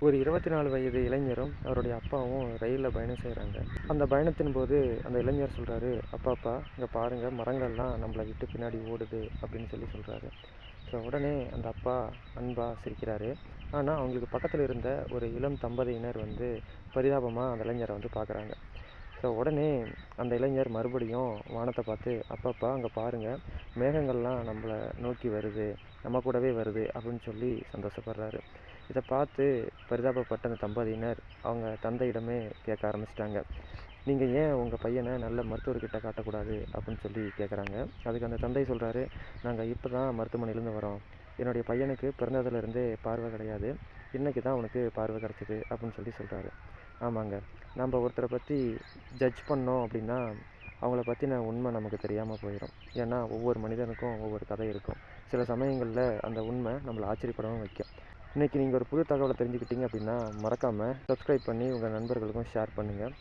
ஒரு 24 வயது இளைஞரும் அவருடைய அப்பாவும் ரயிலில் பயணம் செய்கிறாங்க. அந்த பயணத்தின் போது அந்த இளைஞர் சொல்கிறாரு, அப்பா இங்கே பாருங்கள், மரங்கள்லாம் நம்மளை விட்டு பின்னாடி ஓடுது அப்படின்னு சொல்கிறாரு. ஸோ உடனே அந்த அப்பா அன்பாக சிரிக்கிறாரு. ஆனால் அவங்களுக்கு பக்கத்தில் இருந்த ஒரு இளம் தம்பதியினர் பரிதாபமாக அந்த இளைஞரை பார்க்குறாங்க. ஸோ உடனே அந்த இளைஞர் மறுபடியும் வானத்தை பார்த்து, அப்பா அங்கே பாருங்கள், மேகங்கள்லாம் நம்மளை நோக்கி வருது, நம்ம கூடவே வருது அப்படின்னு சொல்லி சந்தோஷப்படுறாரு. இதை பார்த்து பரிதாபப்பட்ட அந்த தம்பதியினர் அவங்க தந்தையிடமே கேட்க ஆரம்பிச்சிட்டாங்க, நீங்கள் ஏன் உங்கள் பையனை நல்ல மருத்துவர்கிட்ட காட்டக்கூடாது அப்படின்னு சொல்லி கேட்குறாங்க. அதுக்கு அந்த தந்தை சொல்கிறாரு, நாங்கள் இப்போ தான் மருத்துவமனையிலேருந்து வரோம், என்னுடைய பையனுக்கு பிறந்ததுலேருந்தே பார்வை கிடையாது, இன்றைக்கி தான் அவனுக்கு பார்வை கிடச்சிது அப்படின்னு சொல்கிறாரு. ஆமாங்க, நம்ம ஒருத்தரை பற்றி ஜட்ஜ் பண்ணோம் அப்படின்னா அவங்கள பற்றின உண்மை நமக்கு தெரியாமல் போயிடும். ஏன்னா ஒவ்வொரு மனிதனுக்கும் ஒவ்வொரு கதை இருக்கும். சில சமயங்களில் அந்த உண்மை நம்மளை ஆச்சரியப்படவும் வைக்கும். இன்றைக்கி நீங்கள் ஒரு புது தகவலை தெரிஞ்சுக்கிட்டீங்க அப்படின்னா மறக்காமல் சப்ஸ்கிரைப் பண்ணி உங்கள் நண்பர்களுக்கும் ஷேர் பண்ணுங்கள்.